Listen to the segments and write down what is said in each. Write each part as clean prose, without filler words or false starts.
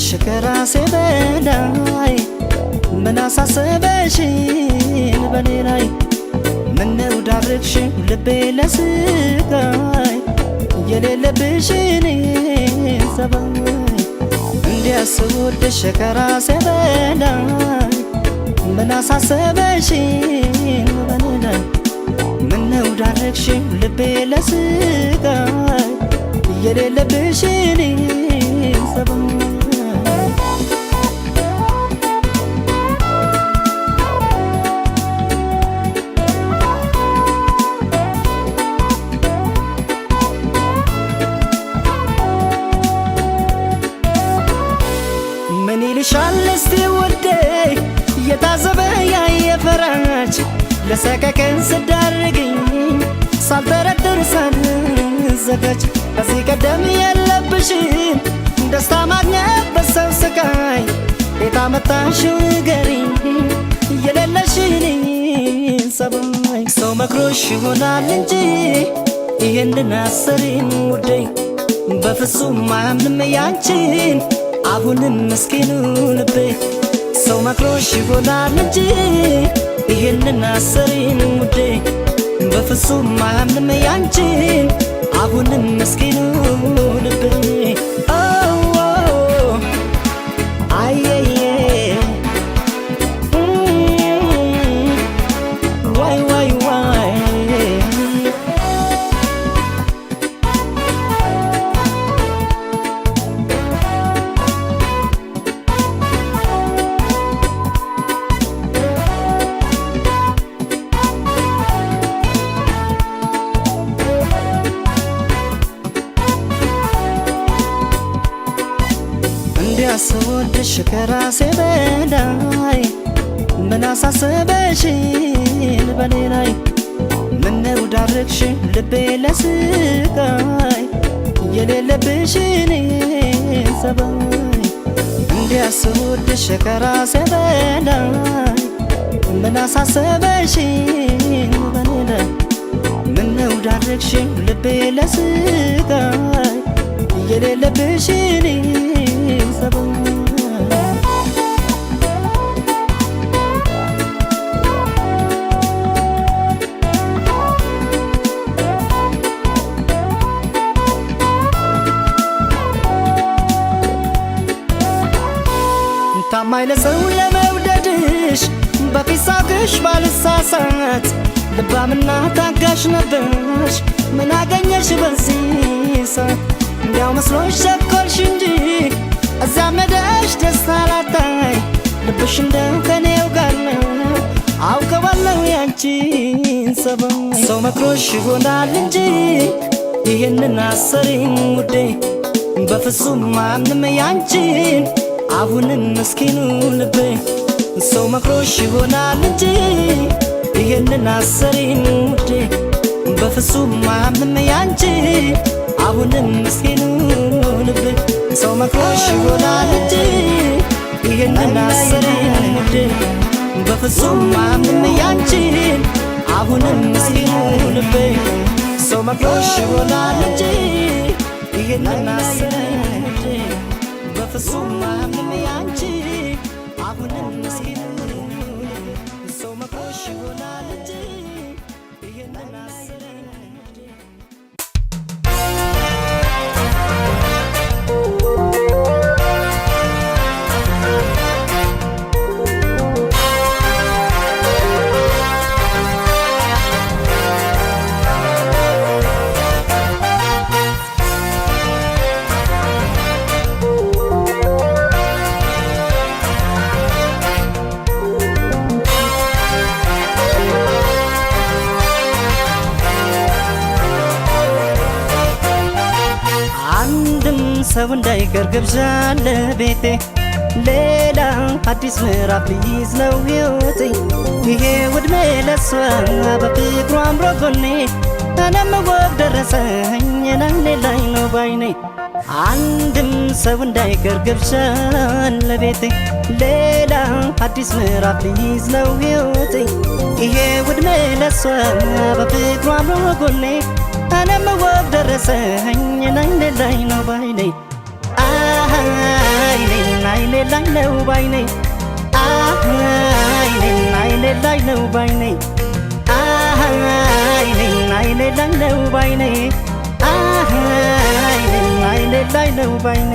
ስወድሽ ከራሴ በላይ ምን አሳሰበሽን በኔ ላይ ምነው ዳርግሽው ልቤ ለስቃይ የሌለብሽን ሰባይ እንዲያስወድሽ ከራሴ በላይ ምን አሳሰበሽን በኔ ላይ ምነው ዳርግሽው ልቤ ለስቃይ የሌለብሽን ሰባይ ምን ይልሻል እስቲ ውዴ የታዘበ ያየፈራች ለሰቀቀን ስዳርግኝ ሳልጠረጥር ሳልዘጋጅ ከዚህ ቀደም የለብሽን ደስታ ማግኘት በሰው ስቃይ የታመጣሽው ንገሪኝ የሌለሽን ሰባይ ሰው መክሮሽ ይሆናል እንጂ ይህንን አሰሪን ውዴ በፍጹም አያምንም ያንቺን አሁንም ምስኪኑ ልቤ ሰው መክሮሽ ይሆናል እንጂ ይህንን አሰሪን ውዴ በፍጹም አያምንም ያንቺን አሁንም ምስኪኑ ልቤ አየየ ዋይ ዋይ ዋይ እንዲያስወድሽ ከራሴ በላይ ምን አሳሰበሽን በኔ ላይ ምነው ዳርግሽው ልቤ ለስቃይ የሌለብሽን ሰባይ እንዲያስወድሽ ከራሴ በላይ ምን አሳሰበሽን በኔ ላይ ምነው ዳርግሽው ልቤ ለስቃይ የሌለብሽን ሰባይ ታማኝ ለሰው ለመውደድሽ በፊት ሳቅሽ ባልሳሳት ልባምና ታጋሽ ነበርሽ ምን አገኘሽ በዚህ ሰዓት እንዲያው መስሎሽ ቸኮልሽ እንጂ አዛመደሽ ደስታ ላታይ ልብሽ እንደው ከኔው ጋር ነው አውቀዋለሁ ያንቺን ሰባይ ሰው መክሮሽ ይሆናል እንጂ ይህንን አሰሪን ውዴ በፍጹም አያምንም ያንቺን አሁንም ምስኪኑ ልቤ ሰው መክሮሽ ይሆናል እንጂ ይህንን አሰሪን ውዴ በፍጹም አያምንም ያንቺን አሁንም ምስኪኑ ልቤ ሰው መክሮሽ ይሆናል እንጂ ይህንን አሰሪን ውዴ በፍጹም አያምንም ያንቺን አሁንም ምስኪኑ ልቤ ሰው መክሮሽ ይሆናል እንጂ ይህንን አሰሪን ውዴ በፍጹም አያምንም ያንቺን አሁንም ምስኪኑ ልቤ ሰው መክሮሽ ይሆናል እንጂ ይህንን አሰሪን ውዴ ሰው እንዳይቀር ግብዣ ለቤቴ ሌላ አዲስ ምዕራፍ ሊይዝ ነው ሕይወቴ ይሄ ውድሜ ለሷ በፍቅሩ አምሮ ጎኔ እኔም ወግ ደረሰኝ ናሌ ላይ ነው ባይኔ አንድም ሰው እንዳይቀር ግብዣ ለቤቴ ሌላ አዲስ ምዕራፍ ሊይዝ ነው ሕይወቴ ይሄ ውድሜ ለሷ በፍቅሩ አምሮ ጎኔ እኔም ወግ ደረሰኝ ናሌ ላይ ነው ባይኔ አይኔ ላይ ነው ባይኔ አይኔ ላይ ነው ባይኔ አይኔ ላይ ነው ባይኔ አይኔ ላይ ነው ባይኔ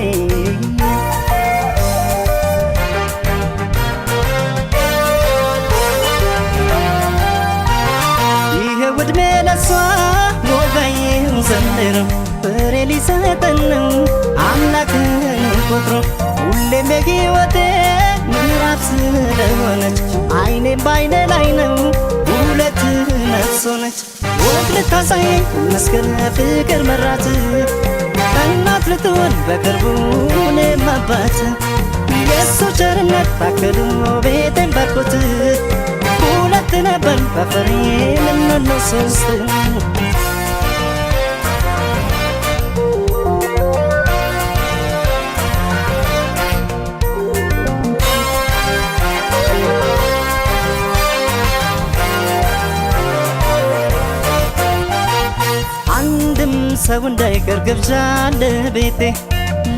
ይሄው ዕድሜ ለሷ ሞጋዬን ዘንድሮ ፍሬ ሊሰጠን ነው አምላክን ቆጥሮ ሁሌም የሕይወቴ ምዕራፍ ስለሆነች አይኔም በአይኔ ላይ ነው ሁለት ነፍስ ሆነች ወግ ልታሳየኝ መስቀል ፍቅር መራት እናት ልትሆን በቅርቡ እኔም አባት የእሱ ቸርነት ታክሎ ቤቴን ባርኮት ሁለት ነበር በፍሬ ልንሆን ነው ሶስት ሰው እንዳይቀር ግብዣ ለቤቴ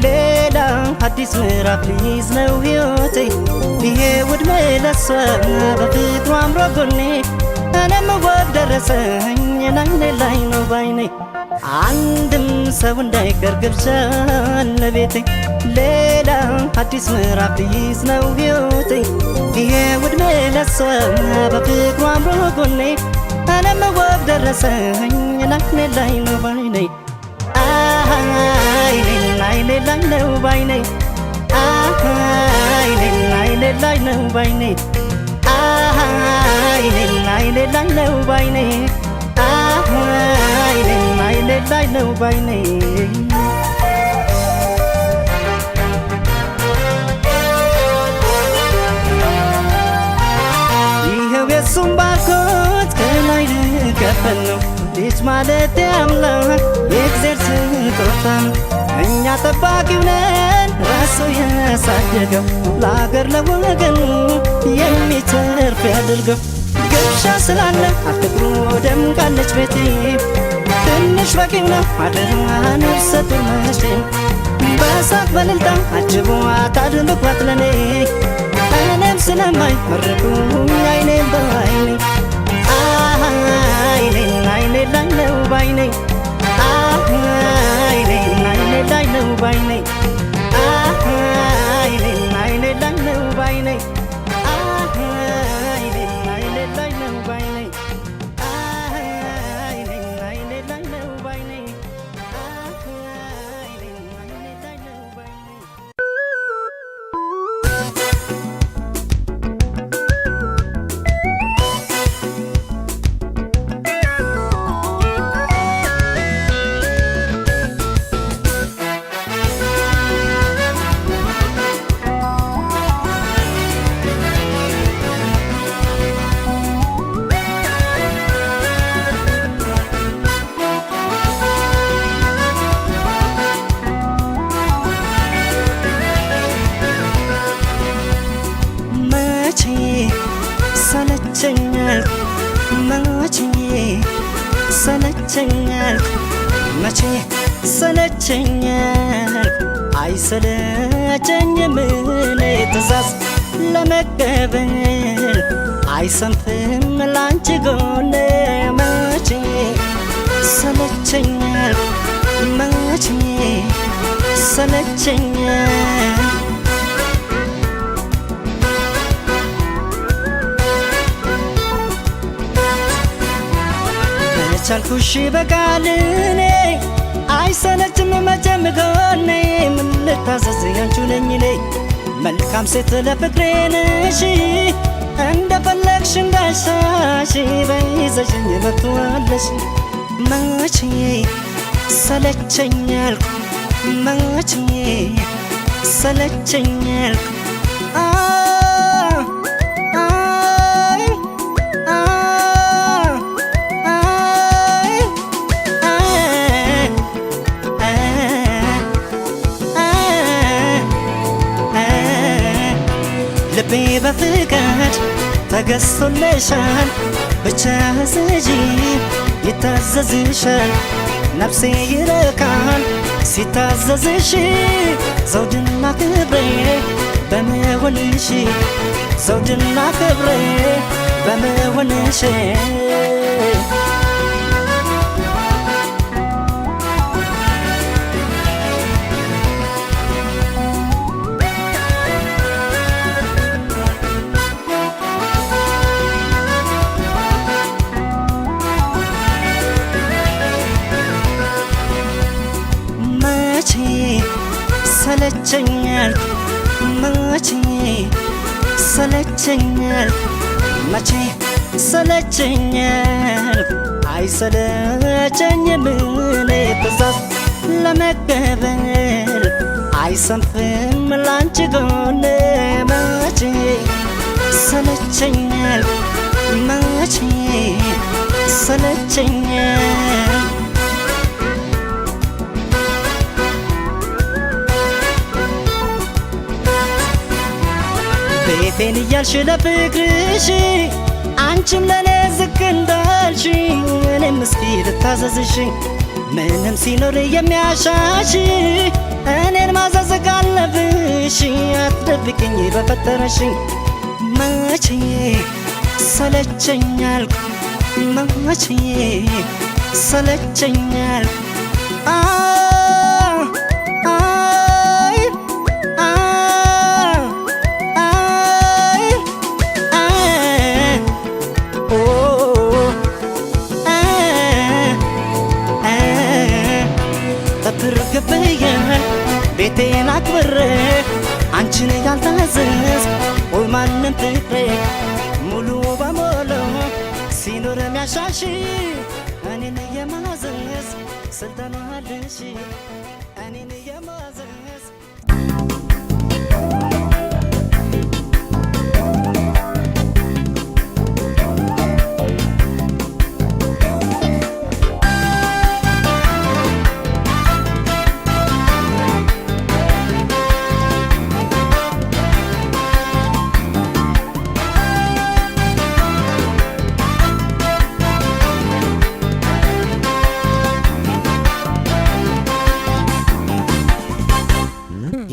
ሌላ አዲስ ምዕራፍ ሊይዝ ነው ሕይወቴ ይሄ ዕድሜ ለሷ በፍቅሩ አምሮ ጎኔ እኔም ወግ ደረሰኝ አይኔ ላይ ነው ባይኔ አንድም ሰው እንዳይቀር ግብዣ ለቤቴ ሌላ አዲስ ምዕራፍ ሊይዝ ነው ሕይወቴ ይሄ ዕድሜ ለሷ በፍቅሩ አምሮ ጎኔ እኔም ወግ ደረሰኝ አይኔ ላይ ነው ባይኔ አይኔ ላይ ነው ባይኔ አይኔ ላይ ነው ባይኔ አይኔ ላይ ነው ባይኔ አይኔ ላይ ነው ባይኔ ይኸው የሱም ባርኮት ከላይ ልከፈል ነው ልጅ ማለት አምላክ የእግዚአብሔር ስጦታ ነው እኛ ጠባቂው ነን ራሱ ያሳደገው ለአገር ለወገኑ የሚተርፍ ያድርገው ግብዣ ስላለ አትግሩ ደምቃለች ቤቴ ትንሽ በቂው ነው አደራ ነፍሰ ጡር መቼም በሳቅ በእልልታ አጅቧት አድምቋት ለኔ እኔም ስለማይ መርቁኝ አይኔም በአይኔ አይኔ ላይ ነው ባይኔ አይኔ ላይ ነው ባይኔ አይኔ ላይ ነው ባይኔ አይኔ ላይ ነው ባይኔ አይኔ ላይ ነው ባይኔ ሰለቸኛል መቼ ሰለቸኛል መቼ ሰለቸኛል አይሰለቸኝም እኔ ትእዛዝ ለመቀበል አይሰንፍም ላንቺ ጎኔ መቼ ሰለቸኛል መቼ ሰለቸኛል ቻልኩሽ በቃል እኔ አይሰለችም መቼም ጎኔ ምን ልታዘዝ ያንቺ ነኝ እኔ መልካም ሴት ለፍቅሬ ነሽ እንደፈለግሽ እንዳሻሽ በይዘሽኝ መጥቷለሽ መቼ ሰለቸኛል መቼ ሰለቸኛል ልቤ በፍቃድ ተገዝቶልሻል ብቻ ስጂ ይታዘዝሻል ነፍሴ ይረካል ሲታዘዝሽ ዘውድና ክብሬ በመሆንሽ ዘውድና ክብሬ በመሆንሽ ሰለቸኛል መቼ ሰለቸኛል መቼ ሰለቸኛል አይሰለቸኝም እኔ ትእዛዝ ለመቀበል አይሰንፍም ላንቺ ጎን መቼ ሰለቸኛል መቼ ሰለቸኛል ቤቴን እያልሽ ለፍቅርሽ አንቺም ለኔ ዝቅ እንዳልሽ እኔም እስኪ ልታዘዝሽ ምንም ሲኖር የሚያሻሽ እኔን ማዘዝ ካለብሽ አትደብቅኝ በፈጠረሽ መቼ ሰለቸኛል መቼ ሰለቸኛል ቤቴን አክብሬ አንቺን ያልታዘዝ ወይ ማንም ፍቅሬ ሙሉ በሙሉ ሲኖር የሚያሻሽ እኔን የማዘዝ ስልጣን አለሽ እኔን የማዘዝ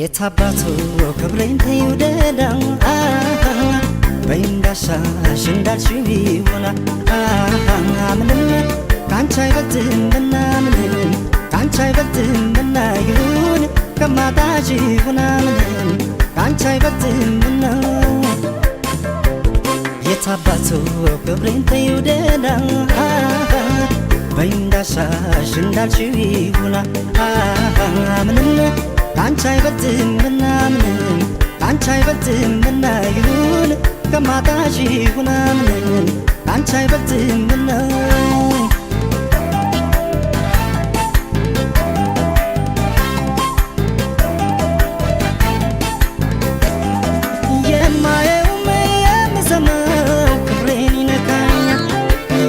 የታባቱ ክብሬን ተይውደዳው በይንዳሻሽ እንዳልሽው ይሆና ምንም ካንቺ አይበልጥምና ምንም ካንቺ አይበልጥምና ይሁን ከማጣሽ ይሁና ምንም ካንቺ አይበልጥምና የታባቱ ክብሬን ተይውደዳው በይንዳሻሽ እንዳልሽው ይሆና ምንም ካንቺ አይበልጥምና ምንም ካንቺ አይበልጥምና ይሁን ከማጣሽ ይሁን ምንም ካንቺ አይበልጥምና የማየውም የምሰማው ክብሬን ይነካኛል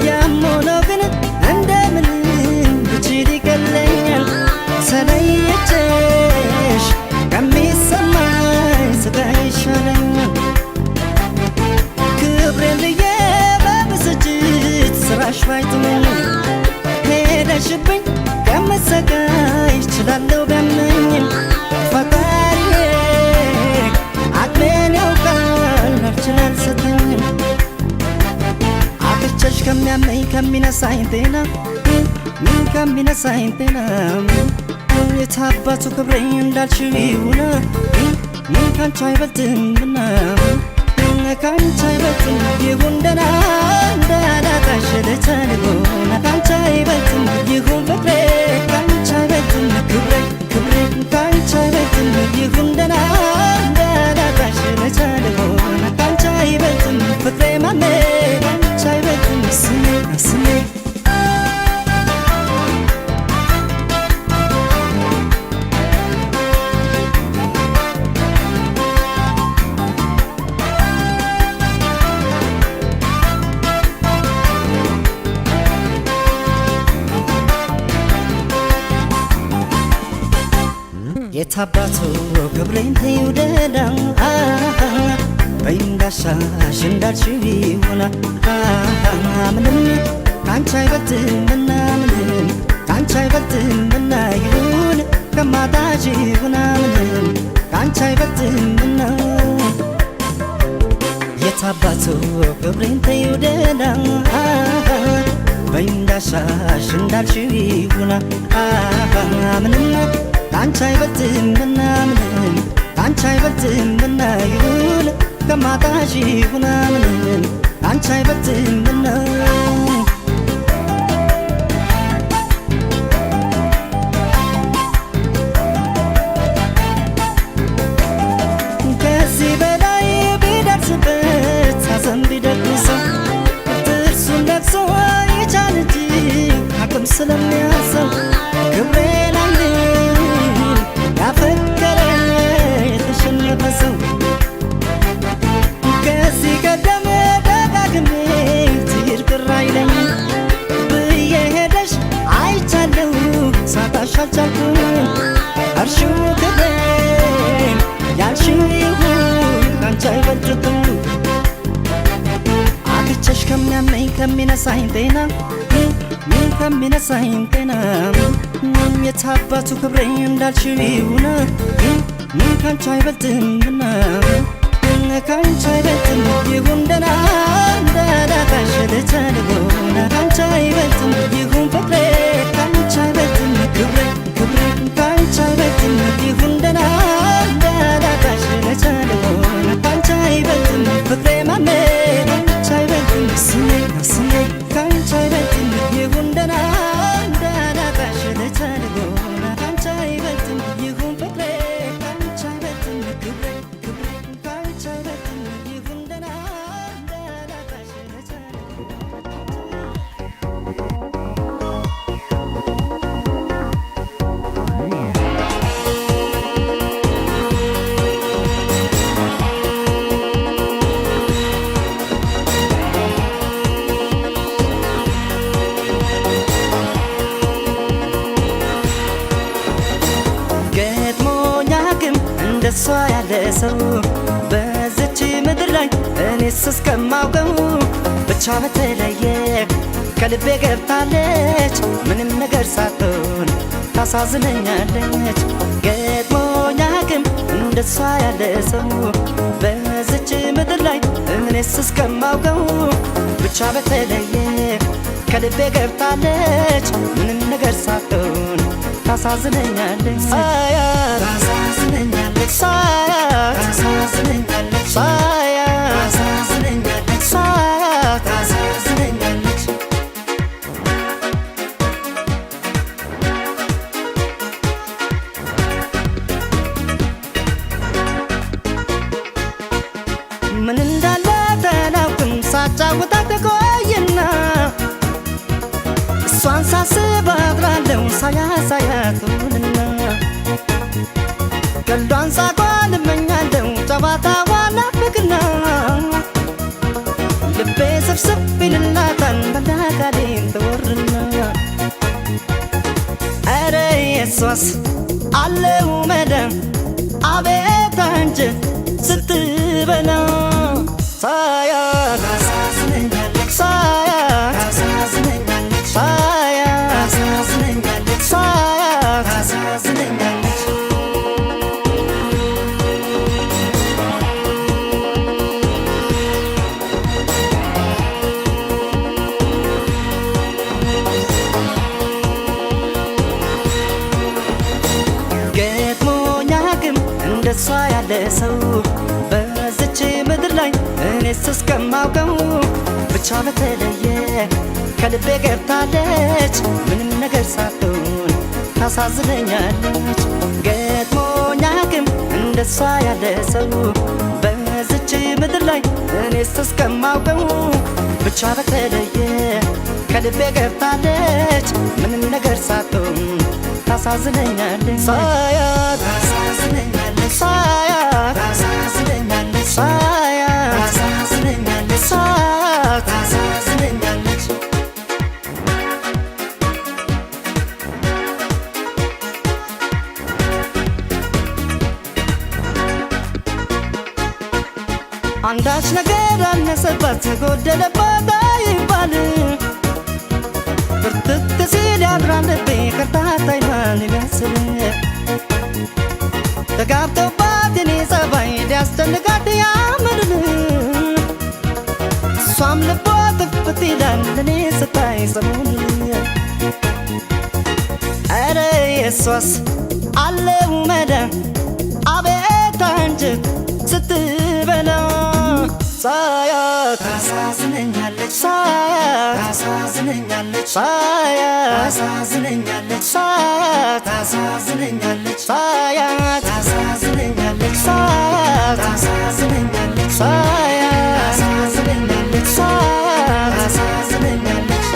ያም ሆኖ ግን እንደምንም ብችል ይቀለኛል ተለየችሽ ከሚሰማኝ ስጋ ይሻለኛል ክብሬን ብዬ በብስጭት ስራሽ ባይጥመኝ ሄደሽብኝ ከምሰቃይ እችላለሁ ቢያመኝም ፈጣሪዬ አቅሜን ያውቃል አልችል አልሰጠኝም አጥቼሽ ከሚያመኝ ከሚነሳኝ ጤና ከሚነሳኝ ጤና የታባቱ ክብሬ እንዳልሽው ይሁን ካንቺ አይበልጥምና ካንቺ አይበልጥም ይሁን ደህና እንዳላጣሽ ልቻልሆን ካንቺ አይበልጥም ይሁን ፍቅሬ ካንቺ አይበልጥም ክብሬ ክብሬ ካንቺ አይበልጥም ይሁን ደህና እንዳላጣሽ ልቻልሆን ካንቺ አይበልጥም ፍቅሬ ማሜ ካንቺ አይበልጥም ስሜ ስሜ የታባቱ ክብሬን ተይውደዳው በይንዳሻሽ እንዳልሽው ይሆና ምንም ካንቺ አይበልጥምና ምንም ካንቺ አይበልጥምና ይሁን ከማጣሽ ምናምን ካንቺ አይበልጥምና የታባቱ ክብሬን ተይው ደህና በይ እንዳሻሽ እንዳልሽው ይሁና ምንም ካንቺ አይበልጥምና ምንም ካንቺ አይበልጥምና ይሁን ከማጣሽ ምናምን ካንቺ አይበልጥምና ስለሚያሰው ክብሬን አይልም ያፈቀረ የተሸነፈ ሰው ከዚህ ቀደም ደጋግሜ ትሄድ ቅር አይለኝም ብዬ ሄደሽ አይቻለሁ ሳጣሽ አልቻልኩም አልሽው ክብሬን ያልሽው ይሁን ካንቺ አይበልጥም አግቸሽ ከሚያመኝ ከሚነሳኝ ጤና ከሚነሳኝ ጤና የታባቱ ክብሬ እንዳልሽው ይሁን ካንቺ አይበልጥምና ካንቺ አይበልጥም ይሁን ደህና እንዳዳታሽ ልቻልሆነ ካንቺ አይበልጥም ይሁን ፍቅሬ ካንቺ አይበልጥም ክብሬ ክብሬ ካንቺ አይበልጥም ይሁን ደህና እንዳዳታሽ ልቻልሆነ ካንቺ አይበልጥም ፍቅሬ ማሜ ካንቺ አይበልጥም ስሜ ስሜ ካንቺ አይበልጥም ይሁን ደህና እንዳዳታሽ ልቻልሆነ ካንቺ አይበልጥም ይሁን ፍቅሬ ካንቺ አይበልጥም ክብሬ ክብሬ ካንቺ አይበልጥም ይሁን ደህና እንዳዳታሽ እንደሷ ያለ ሰው በዚች ምድር ላይ እኔስ እስከማውቀው ብቻ በተለየ ከልቤ ገብታለች ምንም ነገር ሳትሆን ታሳዝነኛለች ገጥሞኝ አያውቅም እንደሷ ያለ ሰው በዚች ምድር ላይ እኔስ እስከማውቀው ብቻ በተለየ ከልቤ ገብታለች ምንም ነገር ሳትሆን ታሳዝነኛለች ታሳዝነኛለች ታሳዝነኛለች ታሳዝነኛለች ታሳዝነኛለች ምን እንዳለ ተናውቅም ሳጫውታት ቆይና እሷን ሳስብ አድራለሁ ሳያቱንና ቀልዷን ሳቋን እመኛለሁ ጨዋታዋን ናፍቅና ልቤ ስብስብ ይልላታል መላካሌን ትወርና ኧረ የሷስ አለው መደም አቤት አንጀት ስትበላ ሳያት ታሳዝነኛለች ሳያት ታሳዝነኛለች ሳያት ታሳዝነኛለች ሳያት ታሳዝነኛለች ገጥሞኝ አያውቅም እንደሷ ያለ ሰው በዚች ምድር ላይ እኔስ እስከማውቀው ብቻ በተለየ ከልቤ ገብታለች ምንም ነገር ሳትሆን ታሳዝነኛለች ገጥሞኝ አያውቅም እንደሷ ያለ ሰው በዚች ምድር ላይ እኔስ እስከማውቀው ብቻ በተለየ ከልቤ ገብታለች ምንም ነገር ሳትሆን ታሳዝነኛለች ሳያት ታሳዝነኛለች ሳያት ታሳዝነኛለች ሳያት ታሳዝነኛለች ሳያት ታሳዝነኛለች አንዳች ነገር አነሰባት ጎደለባት አይባል ብርትት ሲል ያድራል ልቤ ከርታታ ይሆናል ይመስል ተጋብተውባት የኔ ጸባይ ሊያስጨንቃት ያምርን እሷም ልቧ ጥፍት ይላል እኔ ስታይ ሰሞኑን ኧረ የሷስ አለው መዳን አቤት አንጀት ስትበላ ሳያት ታሳዝነኛለች ሳያት ታሳዝነኛለች ሳያት ታሳዝነኛለች ሳያት ታሳዝነኛለች ሳያት ታሳዝነኛለች ሳያት ታሳዝነኛለች ሳያት ታሳዝነኛለች ሳያት ታሳዝነኛለች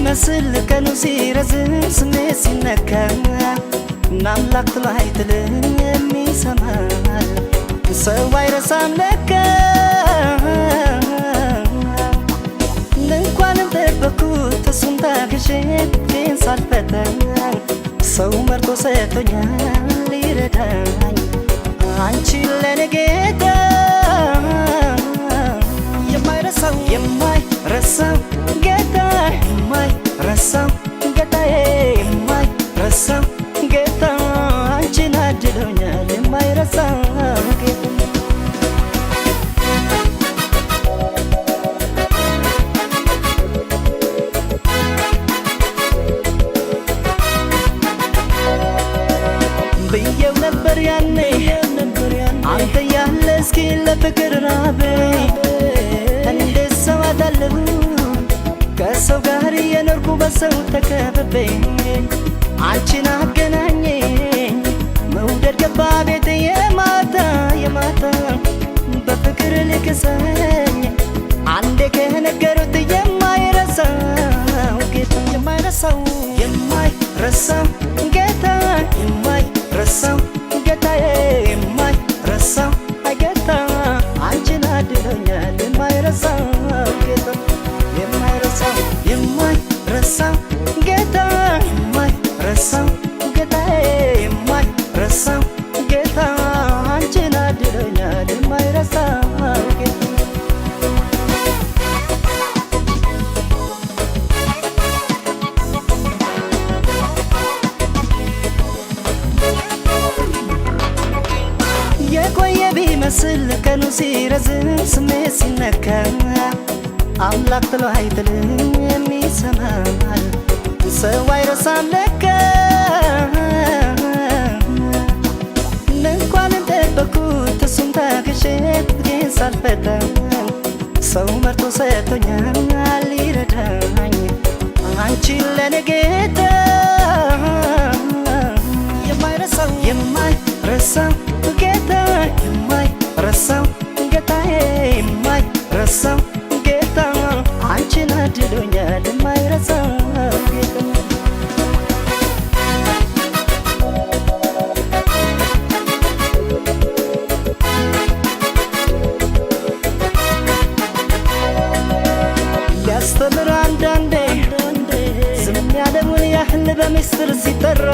መስል ቀኑ ሲረዝም ስሜት ሲነካ ናምላክ ትሎ አይጥልም የሚሰማል ሰው አይረሳም ለካ እንኳንም ጠበኩት እሱን ታግሼ ግን ሳልፈተን ሰው መርጦ ሰጥቶኛል ሊረዳኝ አንቺን ለኔ ጌታ የማይረሳው የማይረሳው ጌታ የማይረሳው ጌታዬ የማይረሳው ጌታ አንቺን አድሎኛል የማይረሳው ጌታ ብዬው ነበር ያኔ አንተ ያለ እስኪ ለፍቅር ራበኝ እንዴት ሰው አጣለሁ ከሰው ጋር የኖርኩ በሰው ተከብቤ አንቺን አገናኘኝ መውደድ ገባ ቤቴ የማታ የማታ በፍቅር ልክሰኝ አንዴ ከነገሩት የማይረሳው ጌታ የማይረሳው የማይረሳው ጌታ የማይረሳው ጌታዬ የማይረሳው ጌታ አንቺን አድሎኛል የማይረሳው ጌታ የማይረሳው የማይረሳው ጌታ የማይረሳው ጌታዬ የማይረሳው ጌታ አንቺን አድሎኛል የማይረሳው ጌታ የቆየ ቢመስል ቀኑ ሲረዝም ስሜት ሲነካ አምላክ ጥሎ አይጥልም የሚሰማል ሰው አይረሳም ለካ እንኳንም ጠበኩት እሱን ታግሼ ግን ሳልፈተን ሰው መርጦ ሰጥቶኛል ሊረዳኝ አንቺን ለኔ ጌታ የማይረሳው የማይረሳው ጌታ የማይረሳው ጌታዬ የማይረሳው ጌታ አንቺን አድሎኛል የማይረሳው ጌታ ሊያስተምር አንዳንዴ ዝም ያለውን ያህል በምስጢር ሲጠራ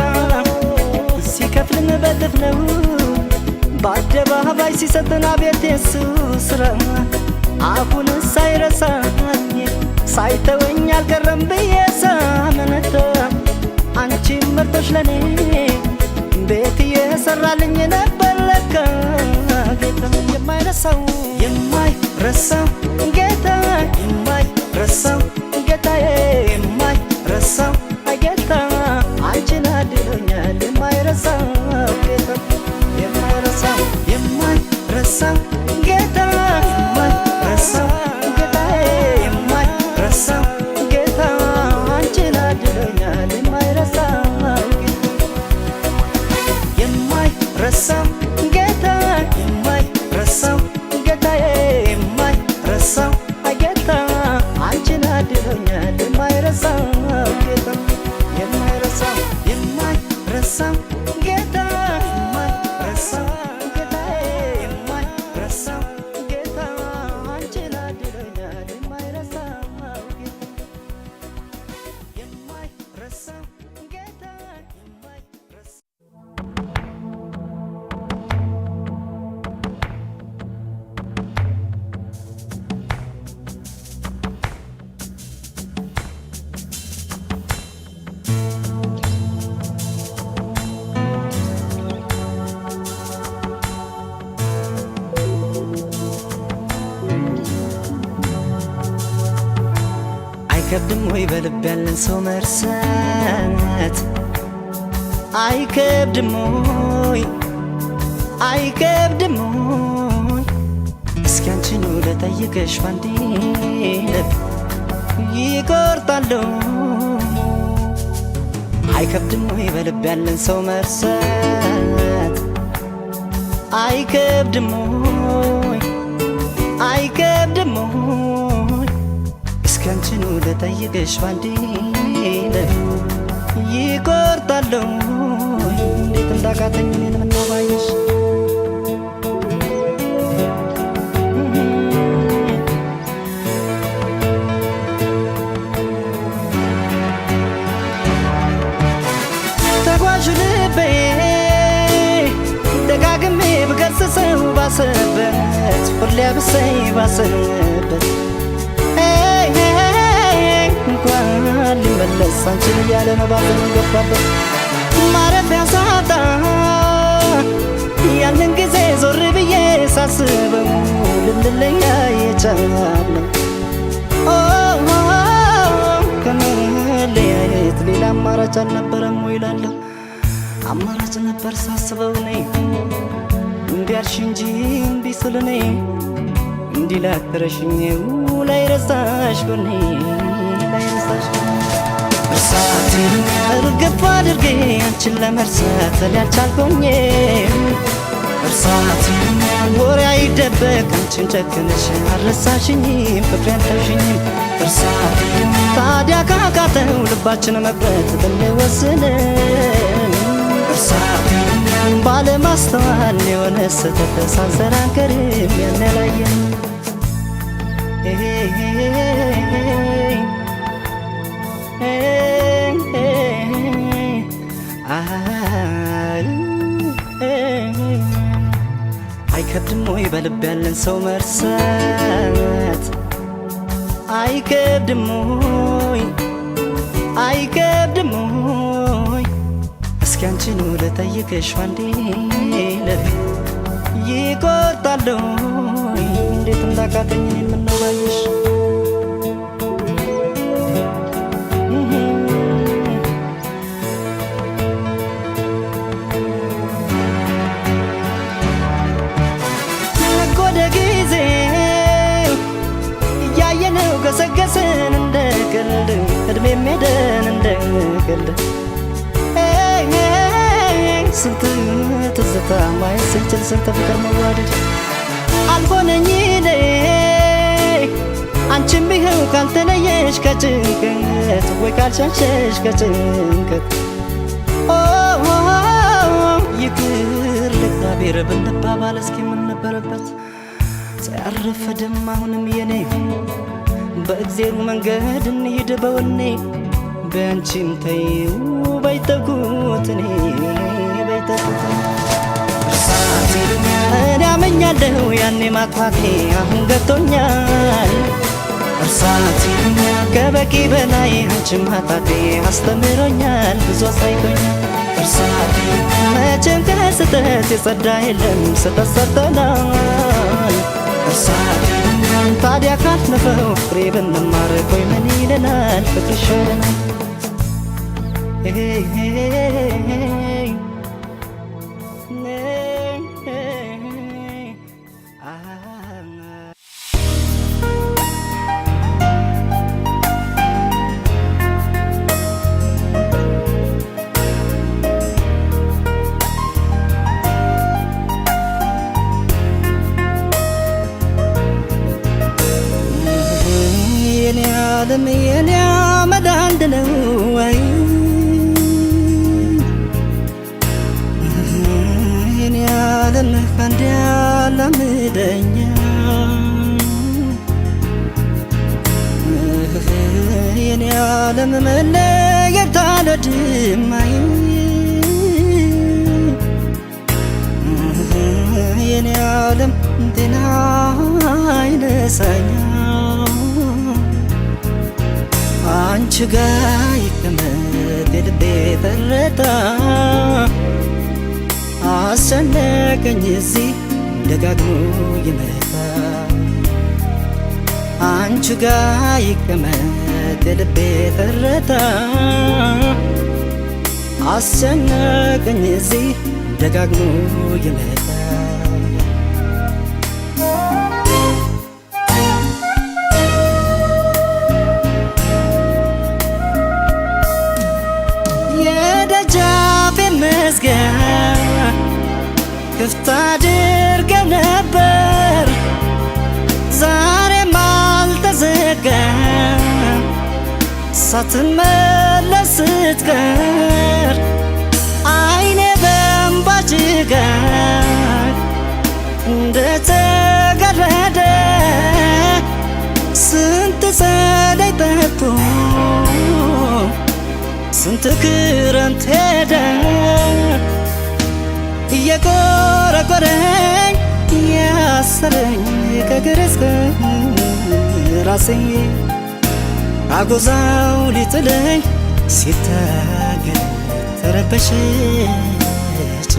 ሲከፍልን በጥፍ ነው በአደባባይ ሲሰጥን አቤት የሱ ስራ አሁን ሳይረሳኝ ሳይተወኝ አልቀረም ብዬ ሳመነታ አንቺን መርጦሽ ለኔ ቤት የሰራልኝ ነበር ለካ ጌታ የማይረሳው የማይረሳው ጌታ የማይረሳው ጌታዬ የማይረሳው ጌታ አንቺን አድሎኛል የማይረሳው ጌታ አይከብድም ወይ በልብ ያለን ሰው መርሳት? አይከብድም ወይ አይከብድም ወይ? እስኪ አንቺኑ ልጠይቅሽ ባንዴ ልብ ይቆርጣለሁ። አይከብድም ወይ በልብ ያለን ሰው መርሳት? አይከብድም ወይ አይከብድም ወይ? እስኪ አንቺኑ ልጠይቅሽ ባንዴ ልብ ይቆርጣለሁ። እንዴት እንዳቃተኝ እኔን ምነው ባየሽ? ተጓዥ ልቤ ደጋግሜ ብገስጸው ባሰበት ፍርድ ሊያብሰኝ ባሰበት እንኳን ሊመለስ አንቺን እያለ መባዘን ገባበት። ማረፊያ ሳጣ ያንን ጊዜ ዞር ብዬ ሳስበው ልንለያይ የቻልነው ከመለያየት ሌላ አማራጭ አልነበረም ወይ እላለሁ። አማራጭ ነበር ሳስበው ነይ እምቢ አልሽ እንጂ እምቢ ስል ነይ እንዲህ ላትረሽኝው ላይረሳሽ ጎኔ ላይረሳሽ እርሳቴን እርግፍ አድርጌ አንቺን ለመርሳት ያልቻልኩኝ እርሳቴን ወሬ አይደበቅ አንቺን ጨክነሽ አልረሳሽኝም ፍቅሬ አልተውሽኝም እርሳቴን ታዲያ ካቃተው ልባችን መቅረት ብንወስንም እርሳቴን ባለማስተዋል የሆነ ስህተት ሳንሰራንከርም ያንላየን አይከብድም ወይ በልብ ያለን ሰው መርሳት? አይከብድም ወይ አይከብድም ወይ? እስኪ አንቺኑ ልጠይቅሽ ባንዴ ልብ ይቆርጣለሁ። እንዴት እንዳቃተኝ እኔን ምነው ባየሽ? ወደ ጊዜው እያየነው ገሰገስን እንደ ቀልድ እድሜም ሄደን እንደ ቀልድ ስንት ትዝታ ማየት ስንችል ስንት ፍቅር መዋደድ አልሆነኝ እኔ አንቺም ይኸው ካልተለየሽ ከጭንቀት ወይ ካልሻሸሽ ከጭንቀት ይቅር ለእግዚአብሔር ብንባባል እስኪ ምን ነበረበት? ሳያረፈድም አሁንም የኔ በእግዜሩ መንገድ እንሂድ በወኔ በአንቺም ተይው ባይተኩት እኔ ባይተኩት እኔ አመኛለሁ ያኔ ማጥፋቴ አሁን ገብቶኛል እርሳቴን ከበቂ በላይ አንቺን ማጣቴ አስተምሮኛል ብዙ አሳይቶኛል እርሳቴን መቼም ከስህተት የጸዳ የለም ስህተት ሰርተናል እርሳቴን ታዲያ ካለፈው ፍሬ ብንማር ቆይ ምን ይለናል ፍቅር ይሻለናል ዓለም የኔ አመድ አንድ ነው ወይ የኔ ዓለም ከአንድ ያላምደኛ የኔ ዓለም መለየት አልወድም የኔ ዓለም ጤና አይነሳኛ አንቺ ጋ ይቀመጥ የልቤ ትርታ አስጨነቀኝ እዚህ ደጋግሞ ይመጣ አንቺ ጋ ይቀመጥ የልቤ ትርታ አስጨነቀኝ እዚህ ደጋግሞ የመጣ የደጃፌን መዝጊያ ክፍት አድርገው ነበር ዛሬም አልተዘጋም ሳትመለስ ስትቀር አይኔ በእንባ ጭጋግ እንደተጋረደ ስንት ጸደይ ጠጥቶ ስንት ክረምት ሄደ እየቆረቆረኝ ያሰረኝ ከእግር እስከ ራሴ አጎዛው ሊጥለኝ ሲታገል ተረበሸች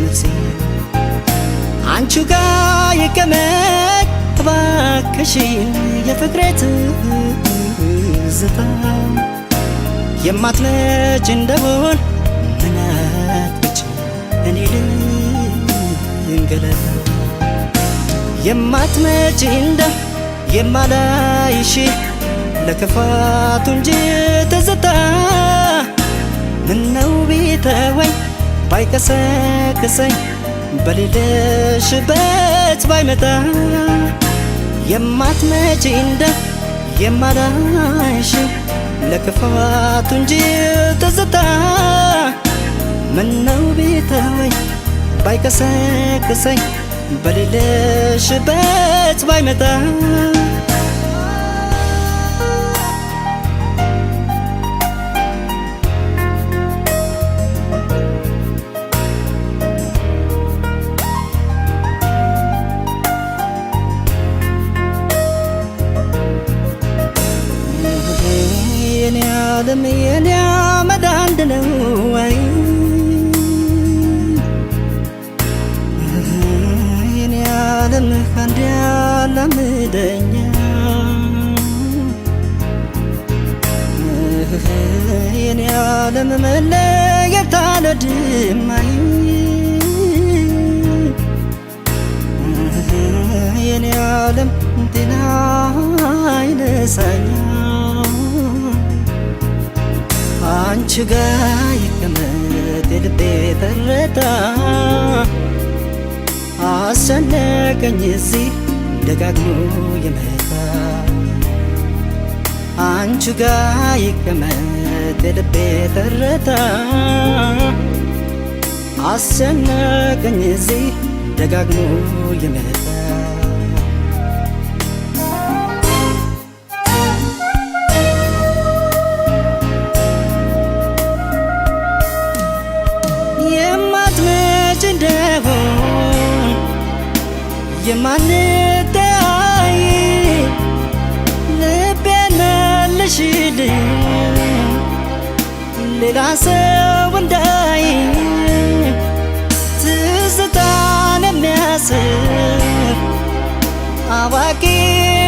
ነፍሴ አንቺው ጋ ይቀመጥ እባክሽን የፍቅሬ ትዝታ የማትመጭ እንደሆን ምናትች እኔ ልንገላ የማትመጭ እንደ የማላይሽ ለክፋቱ እንጂ ትዝታ ምነው ቢተወኝ ባይቀሰቅሰኝ በሌለሽበት ባይመጣ የማትመጭ እንደ የማላይሽ ለክፋቱ እንጂ ትዝታ ምነው ቢተወኝ ባይቀሰቅሰኝ በሌለሽበት ባይመጣ የኔ ዓለም የኔ አመድ አንድ ነው ወይ የኔ ዓለም አንድ ያላምደኛ የኔ ዓለም መለየት አልወድማይ የኔ ዓለም ጤና አይነሳኛ አንቺ ጋ ይቀመጥ የልቤ ትርታ አስጨነቀኝ እዚህ ደጋግሞ የመጣ አንቺ ጋ ይቀመጥ የልቤ ትርታ አስጨነቀኝ እዚህ ደጋግሞ የመጣ እንደሆን የማንተያይ ልቤን መልሽልኝ ሌላ ሰው እንዳይ ትዝታን የሚያስር አዋቂ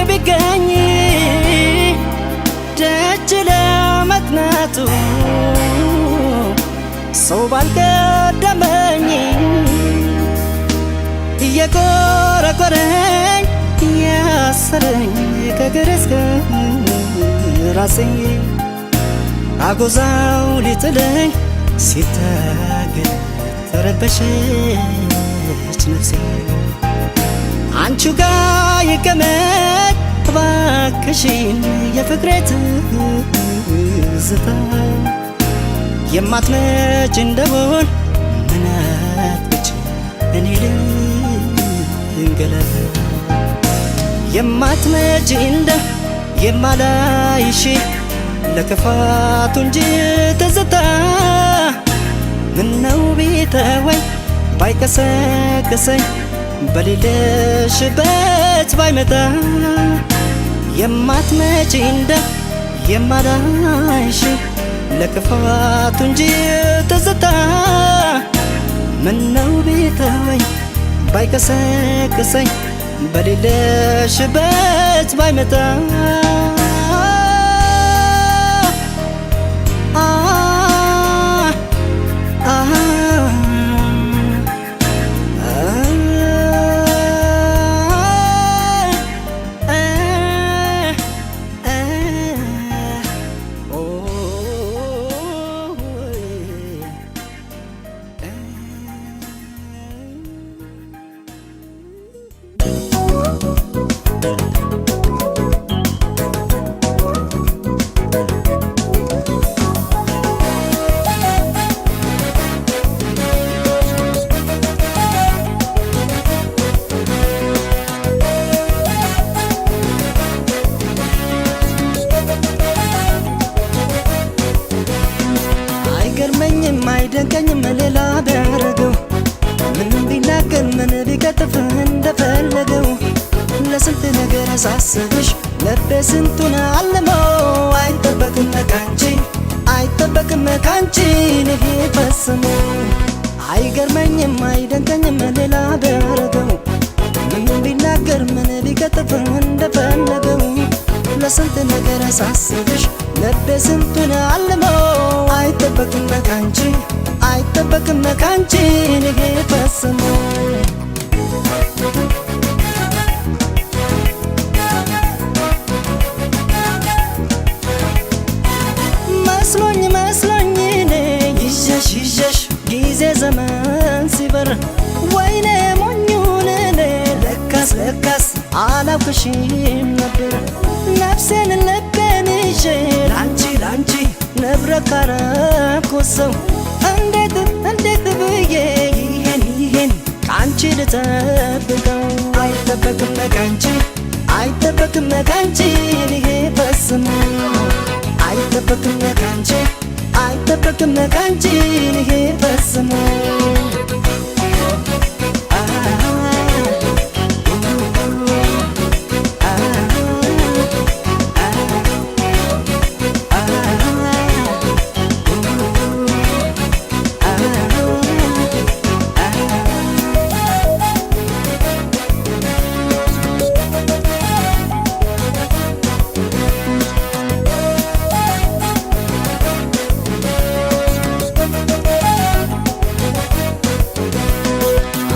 ቢገኝ ደጅ ለመጥናቱ ሰው ባልቀደመኝ እየቆረቆረኝ ያሰረኝ ከእግር እስከ ራሴ አጎዛው ሊጥለኝ ሲታገል ተረበሸች ነፍሴ አንቺው ጋ ይቀመጥ እባክሽን የፍቅሬ ትዝታ የማትመጭ እንደሆን ምናትች እኔ ልንገላታ የማትመጭ እንደ የማላይሽ ለክፋቱ እንጂ ትዝታ ምነው ቢተወኝ ባይቀሰቅሰኝ በሌለሽበት ባይመጣ የማትመጭ እንደ የማላይሽ ለክፋቱ እንጂ ትዝታ ምነው ቢተወኝ ባይቀሰቅሰኝ በሌለሽበት ባይመጣ ሳስብሽ ልቤ ስንቱን አልሞ አይጠበቅም ካንቺ አይጠበቅም ካንቺ ይሄ ፈጽሞ አይገርመኝም አይደንቀኝም ሌላ ቢያረገው ምን ቢናገር ምን ቢከትፍ እንደፈለገው ለስንት ነገር ሳስብሽ ልቤ ስንቱን አልሞ አይጠበቅም ካንቺ አይጠበቅም ካንቺ ይሄ ፈጽሞ መስሎኝ እኔ ይዤሽ ጊዜ ዘመን ሲበር ወይኔ ሞኙን እኔ ለካስ አላውቅሽም ነበር ነፍሴን ልቤን ይዤ ላንቺ ንብረት ካረኩት ሰው እንዴት ብዬ ይሄን ካንቺ ልጠብቀው አይጠበቅም ካንቺ አይጠበቅም ካንቺ ይሄ ፈጽሞ አይጠበቅም ካንቺ አይጠበቅም ካንቺ ይሄ ፈጽሞ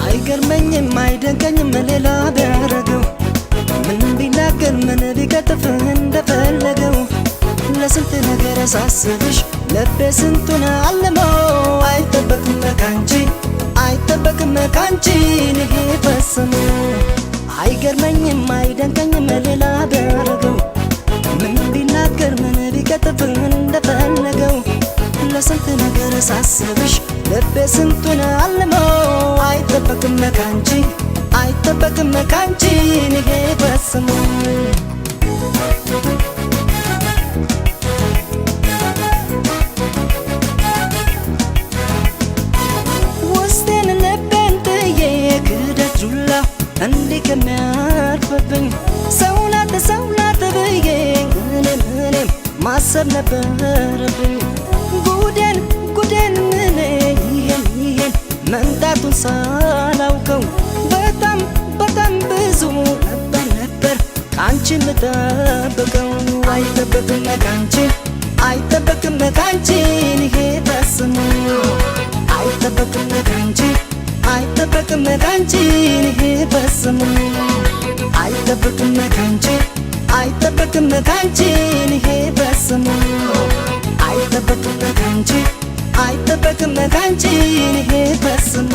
አይገርመኝም አይደንቀኝም ሌላ ቢያረገው ምን ቢናገር ምን ቢከትፍ እንደፈለገው ለስንት ነገር ሳስብሽ ልቤ ስንቱን አልሞ አይጠበቅም ካንቺ አይጠበቅም ካንቺ ይሄ ፈጽሞ አይገርመኝም አይደንቀኝም ሌላ ቢያረገው ምን ቢናገር ምን ቢከትፍ እንደፈለገው ለስንት ነገር ሳስብሽ ልቤ ስንቱን አልሞ አይጠበቅም ካንቺ አይጠበቅም ካንቺ ይሄ ፈጽሞ ውስጤን ልቤን ጥዬ ክደጁላ እንዲህ ከሚያርፍብኝ ሰው ናት ብዬ እኔም ማሰብ ነበረብኝ ጉዴን እኔ ይሄን መንጣቱን ሳላውቀው በጣም ብዙ ነበር ካንቺ የምጠብቀው አይጠበቅም ካንቺ አይጠበቅም ካንቺ ይሄ ፈጽሞ አይጠበቅም ካንቺ አይጠበቅም ካንቺ ይሄ ፈጽሞ አይጠበቅም ካንቺ አይጠበቅም ካንቺ ይሄ ፈጽሞ አይጠበቅም ካንቺ አይጠበቅም ካንቺ ይሄ ፈጽሞ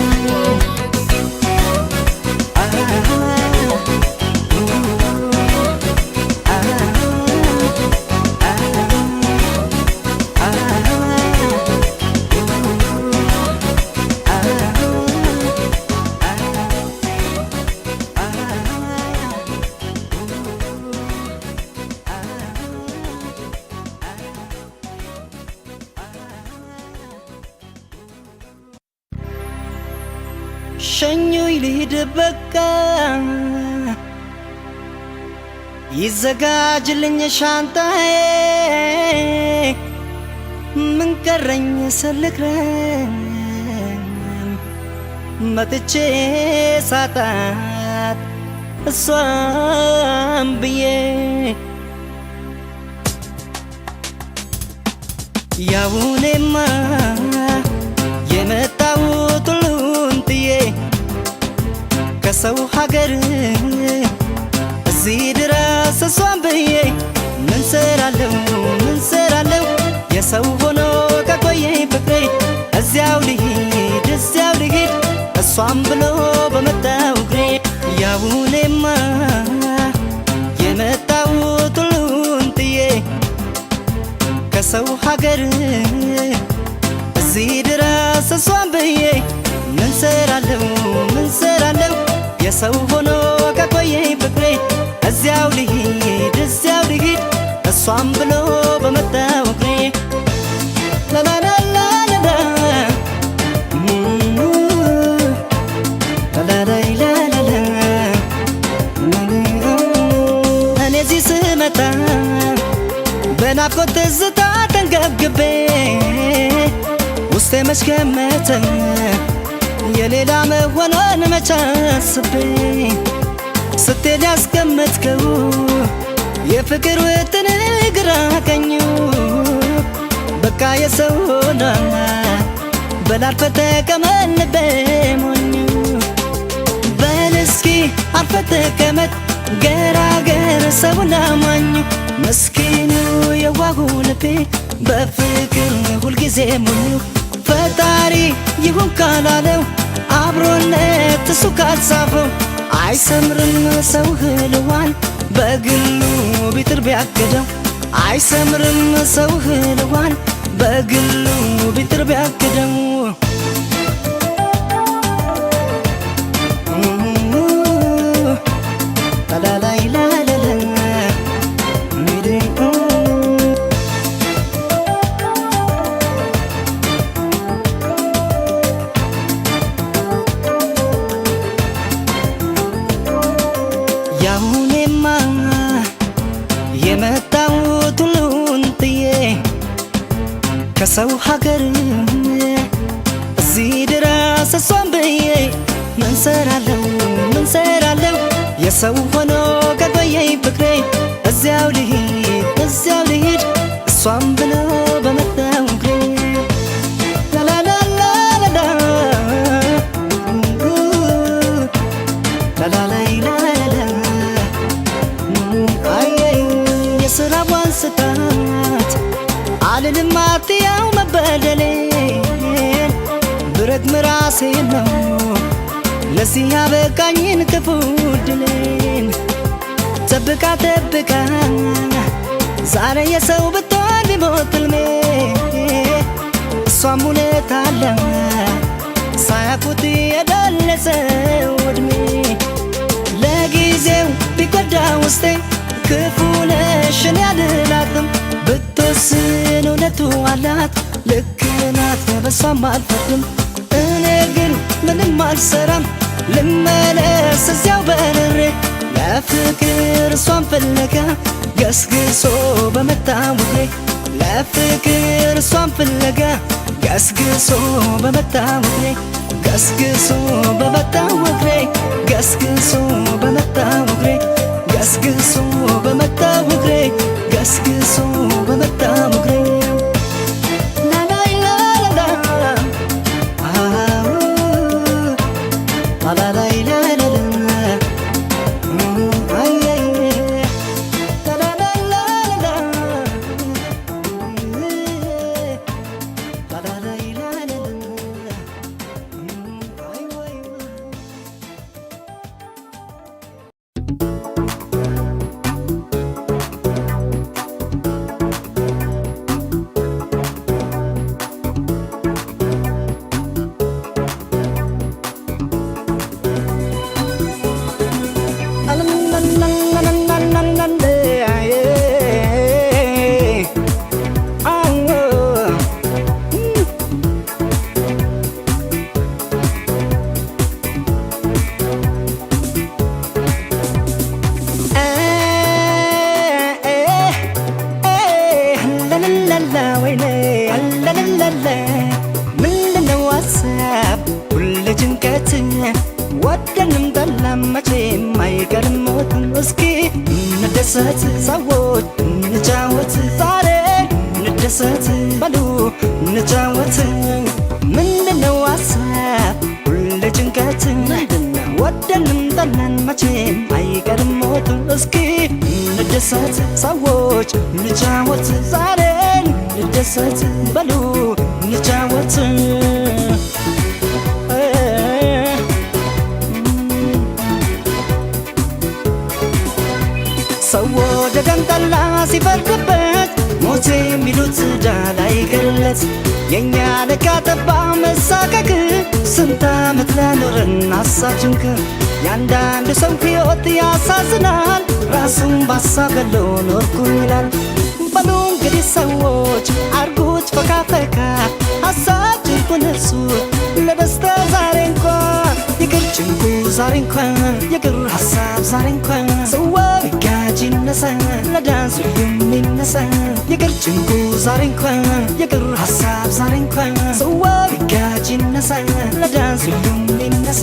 ሸኙኝ ልሂድ በቃ ይዘጋጅልኝ ሻንጣዬ ምን ቀረኝ ስልክረም መጥቼ ሳጣት እሷም ብዬ ያውኔማ የመጣሁት ሁሉን ጥዬ ከሰው ሀገር እዚህ ድረስ እሷን ብዬ ምን ሰራለው የሰው ሆኖ ከቆየኝ ፍቅሬ እዚያው ልሂድ እሷን ብሎ በመጣው እግሬ ያውኔማ የመጣሁት ሁሉን ጥዬ ከሰው ሀገር እዚህ ድረስ እሷን ብዬ ምን ሰራለው የሰው ሆኖ ከቆየኝ ፍቅሬ እዚያው ልሂድ እሷን ብሎ በመጣው እግሬ ላላላላላ እኔ ስመጣ በናፍቆት ትዝታ ተንገብግቤ ውስጤ መች ገመተ የሌላ መሆኗን መች አስቤ ስትሄድ ያስቀመጥከው የፍቅር ውጥን ግራ ቀኙ በቃ የሰው ሆና በላልፈ ተቀመጥ ልቤ ሞኙ በል እስኪ አርፈ ተቀመጥ ገራገር ሰውን አማኙ መስኪኑ የዋሁ ልቤ በፍቅር ሁልጊዜ ሞኙ ፈጣሪ ይሁን ካላለው አብሮነት እሱ ካልጻፈው አይሰምርም ሰው ህልዋን በግሉ ቢጥር ቢያግደው አይሰምርም ሰው ህልዋን በግሉ ቢጥር ቢያግደው ያሁኔማ የመጣሁት ሁሉን ጥዬ ከሰው ሀገር እዚህ ድረስ እሷን ብዬ ምን ሰራለው የሰው ሆኖ ከቆየኝ ፍቅሬ እዚያው ልሂድ እሷን ብሎ በመጣው እግሬ የስራዋን ስታት አልልም አትያው መበደሌን ብረግም ራሴን ነው ለዚህ ያበቃኝን ክፉ ድሌን ጠብቃ ዛሬ የሰው ብትሆን ቢሞት ሕልሜ እሷም ውለታ አለ ሳያውቁት የደለሰው ዕድሜ ለጊዜው ቢጎዳ ውስጤ ክፉ ነሽን ያልላትም ብትወስን እውነቱ አላት ልክ ናት በሷም አልፈርድም እኔ ግን ምንም አልሰራም ልመለስ እዚያው በርሬ ለፍቅር እሷን ፍለጋ ገስግሶ በመጣው እግሬ ለፍቅር እሷን ፍለጋ ገስግሶ በመጣው እግሬ ገስግሶ በመጣው እግሬ ገስግሶ በመጣው እግሬ ገስግሶ በመጣው እግሬ ገስግሶ በመጣው እግሬ ምንድነው ሀሳብ ሁሌ ጭንቀት ወደንም ጠላም መቼም አይቀርም ሞት እስኪ እንደሰት ሰዎች እንጫወት ዛሬ እንደሰት በሉ እንጫወት ምንድነው ሀሳብ ሁሌ ጭንቀት ወደንም ጠላን መቼም አይቀርም ሞት እስኪ እንደሰት ሰዎች እንጫወት ዛሬ እንደሰት በሉ እንጫወት ሰው ወደ ገንጠላ ሲፈርድበት ሞት የሚሉት ዕዳ ላይቀርለት የእኛ ልክ አጠባ መሳቀቅ ስንት ዓመት ለኖርን ሀሳብ ጭንቅ ያንዳንዱ ሰው ሕይወት ያሳዝናል ራሱን ባሳብ ገሎ ኖርኩ ይላል በሉ እንግዲህ ሰዎች አርጉት ፈካ ፈካ ሀሳብ ጭንቁን እርሱት ለደስታ ዛሬ እንኳ ይቅር ጭንቁ ዛሬ እንኳን የቅር ሐሳብ ዛሬ እንኳን ሰዋው ጋጂ ነሳ ለዳንስ የሚነሳ የቅር ጭንቁ ዛሬ እንኳን የቅር ሐሳብ ዛሬ እንኳን ሰዋው ጋጂ ነሳ ለዳንስ የሚነሳ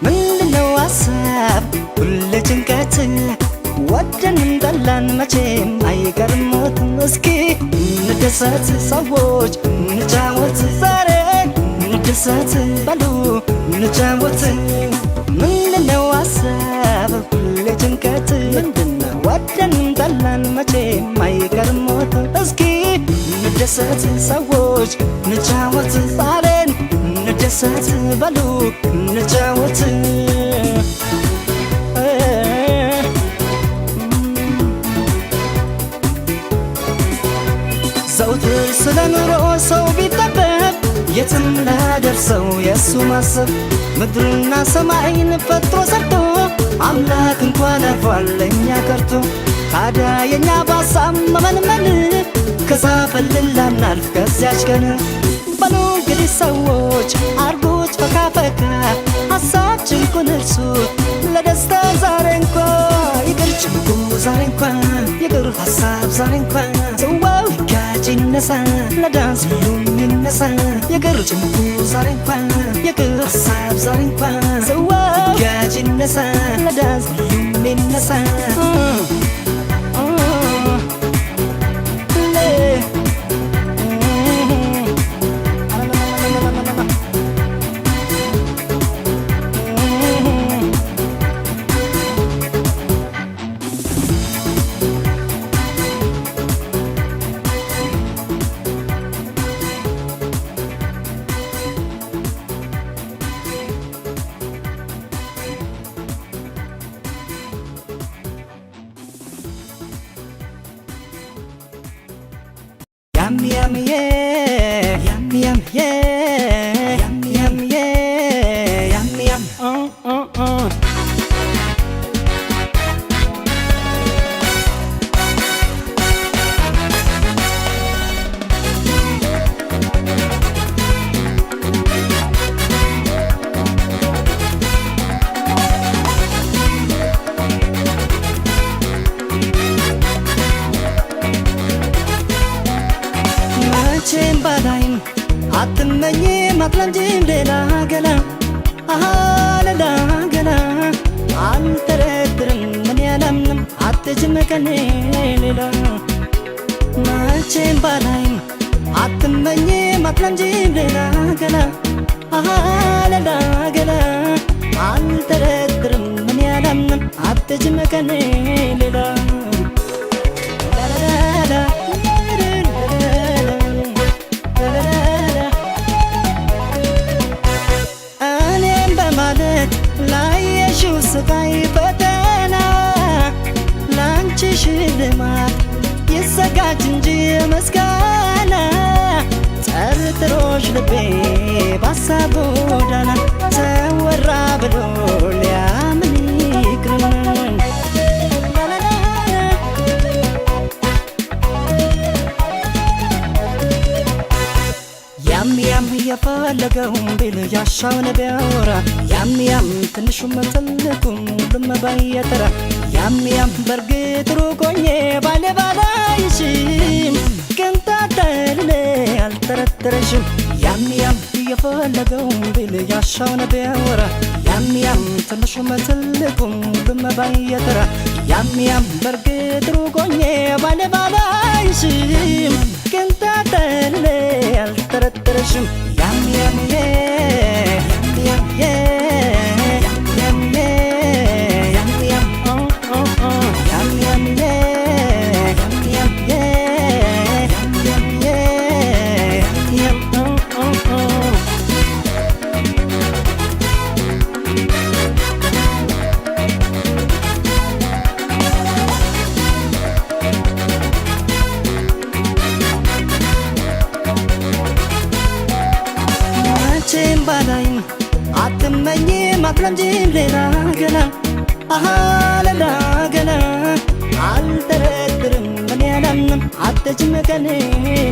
ምንድነው ሐሳብ ሁሌ ጭንቀት ወደን ጠላን መቼም አይቀርም ሞት እስኪ እንደሰት ሰዎች እንጫወት ዛሬ እንደሰት በሉ እንጫወት ምንድነው ሐሳብ ሁሌ ጭንቀት ምንድነው ወደን ጠላን መቼም አይቀርም ሞት እስኪ እንደሰት ሰዎች እንጫወት ዛሬ እንደሰት በሉ እንጫወት ዘውትር ስለ ኑሮ ሰው ቢጠበብ የትም ላደርሰው የእሱ ማሰብ ምድርና ሰማይን ፈጥሮ ሰርቶ አምላክ እንኳን አርፏል ለእኛ ቀርቶ ታዲያ የእኛ ባሳብ መመንመን ከዛፈልን ላናልፍ ከዚያች ቀን በሉ እንግዲህ ሰዎች አርጉት ፈካ ፈካ ሐሳብ ጭንቁን እርሱት ለደስታ ዛሬ እንኳ ይቅር ጭንቁ ዛሬ እንኳ ይቅር ሐሳብ ዛሬ እንኳ ሰዋው ጋጂ ይነሳ ለዳንስ ሁሉም ይነሳ ይቅር ጭንቁ ዛሬ እንኳ ይቅር ሐሳብ ዛሬ እንኳ ሰዋው ጋጂ ይነሳ ለዳንስ ሁሉም ይነሳ Yum yum yeah, yum yum yeah, yum yum yeah, yum yum. መቼም ባላይም አትመኝም አትለምጂም ሌላ ገላ ሌላ ገላ አልጠረጥርም እኔ አላምንም አትጅም ከኔ ሌላ መቼም ባላይም አትመኝም አትለምጂም ሌላ ገላ ሌላ ገላ አልጠረጥርም እኔ አላምንም አትጅም ከኔ ሌላ ስቃይ ፈተና ላንቺ ሽልማት ይዘጋጅ እንጂ ምስጋና ጠርጥሮሽ ልቤ ባሳብ ጎዳና ተወራ ብሎ ሊያምን ይቅርን ያም ያም የፈለገውን ቢል ያሻውን ቢያወራ ያም ያም ትንሹም ትልቁም ሁሉም ባየተራ ያም ያም በርግጥ ሩቅ ሆኜ ባለ ባላይሽም ግን ታደልኔ አልጠረጠረሽም ያም ያም የፈለገውን ቢል ያሻውን ቢያወራ ያም ያም ትንሹም ትልቁም ሁሉም ባየተራ ያም ያም በርግጥ ሩቅ ሆኜ ባለ ባላይሽም ግን ታደልኔ አልጠረጠረሽም ያም ያም ያም ያም ባላይም አትመኝም አትለምጂም ሌላ ገላ አሃ ሌላ ገላ አልጠረጥርም እኔ አላምንም አትሄጂም ከኔ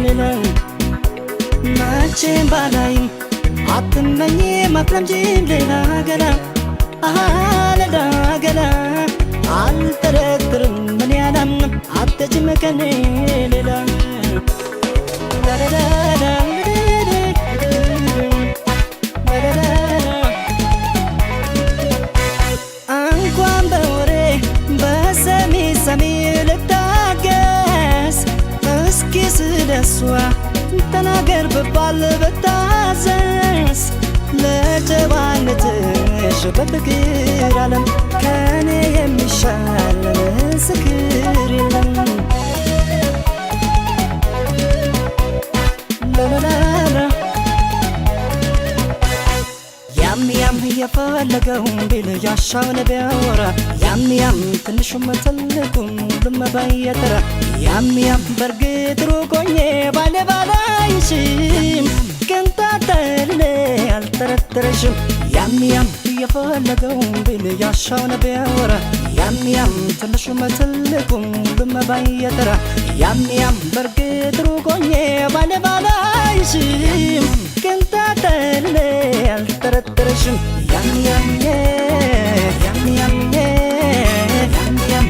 ሌላ መቼም ባላይም አትመኝም አትለምጂም ሌላ ገላ አሃ ሌላ ገላ አልጠረጥርም እኔ አላምንም አትሄጂም ከኔ ሌላ እንኳን በወሬ በሰሚ ሰሚ ልታገስ እስኪ ስለሷ ተናገር ብባል ብታዘዝ ለጀዋነትሽ በፍቅር ዓለም ከኔ የሚሻል ምስክር የለም ያም ያም የፈለገውን ቢል ያሻውን ቢያወራ ያም ያም ትንሹም ትልቁም ሁሉም ባየተራ ያም ያም በርግጥ ሩቅ ሆኜ ባላይሽም ቅንጣት ታህል አልጠረጥርሽም ያም ያም የፈለገውን ቢል ያሻውን ቢያወራ ያም ያም ትንሹም ትልቁም ሁሉም ባየተራ ያም ያም በርግጥ ሩቅ ሆኜ ባላይሽም ቅንጣት ታህል አልጠረጥርሽም ያም ያም ያም ያም ያም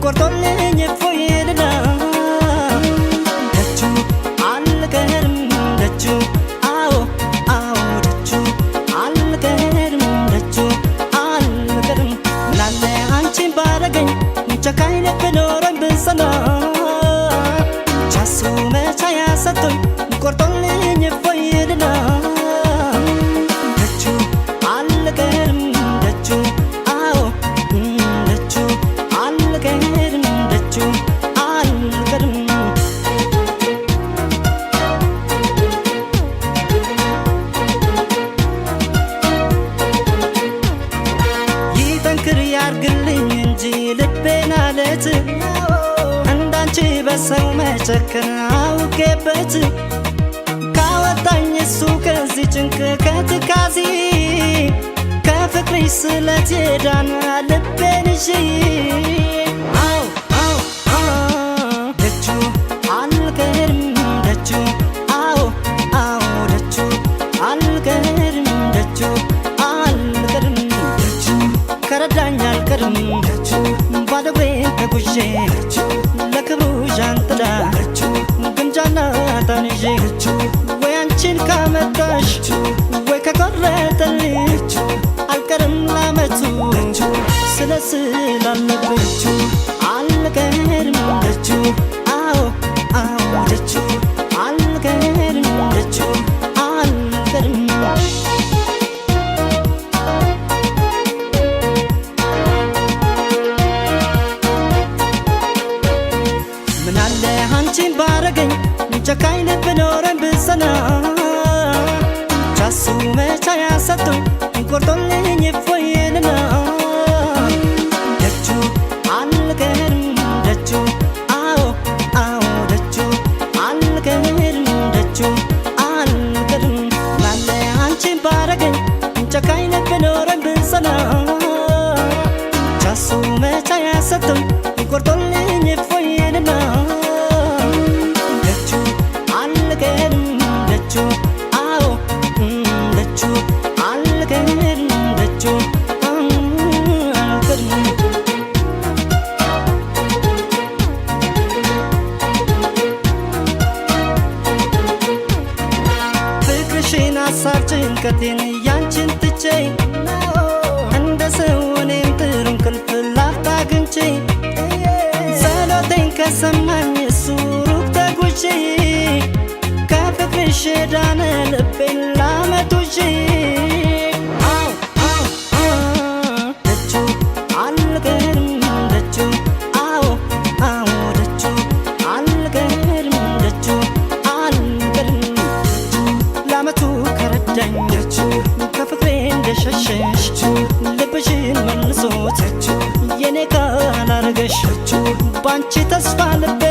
ቆርጦልኝ ፎይልና ደጁ አልቀርም ደጁ አዎ አዎ ደጁ አልቀርም ደጁ አልቀርም ምናለ አንቺን ባረገኝ ጨካኝ ልብ ኖሮኝ ብጸና ቻሱ መቻያ ሰጥቶኝ ቆርጦልኝ ፎይልና ደጁ አልቀርም ደጁ አዎ ደጁ አልቀርም ደጁ አልቀርም ይጠንክር ያርግልኝ እንጂ ልቤን አለት እንዳንቺ በሰው መጨከን አውቄበት ካወጣኝ እሱ ከዚህ ጭንቅ ከትካዜ ከፍቅርሽ ስለት የዳነ ልቤን ይዤ አው አው ደጁ አልቀርም ደጁ አው አው ደጁ አልቀርም ደጁ አልቀርም ደጁ ከረዳኝ አልቀርም ደጁ ባዶ እግሬን ተጉዤ ደጁ ለክብሩ ዣንጥላ ደጁ ግምጃና ታንዤ ደጁ ወይ አንቺን ካመጣሽ ወይ ከቆረጠልሽ አልቀርም ላመቱ ስለስላለብኝ አልቀርም ደጁ አዎ አዎ ደጁ አልቀርም ደጁ አልቀርም ምናለ አንቺን ባረገኝ ጨካኝ ልብ ኖረኝ ብጸና ቻሱ መቻያ ሰጥቶኝ ቆርጦልኝ ፎይልና ደጁ አልቀርም ደጁ አዎ አዎ ደጁ አልቀርም ደጁ አልቀርም ምናለ አንቺን ባረገኝ ጨካኝ ልብ ኖረኝ ብጸና ቻሱ መቻያ ሰጥቶኝ ቆርጦልኝ እፎይልና ደጁ አልቀርም ደጁ አዎ ደጁ አልቀርም ደጁ አልቀርም ፍቅርሽን ሀሳብ ጭንቀቴን ያንቺን ትቼ እንደ ሰው እኔም ጥሩ እንቅልፍ ላፍታ አግኝቼ ጸሎቴን ከሰማኝ እሱ ሩቅ ተጉዤ ከፍቅርሽ ዳነ ልቤን ላመጡዤ ደጁ አልቀርም ደጁ አዎ አዎ ደጁ አልቀርም ደጁ አልቀርም ለዓመቱ ከረዳኝ ደጁ ከፍቅሬ እንደሸሸሽ ልብሽን መልሶት የኔ ካላረገሽ ባንቺ ተስፋ ልቤ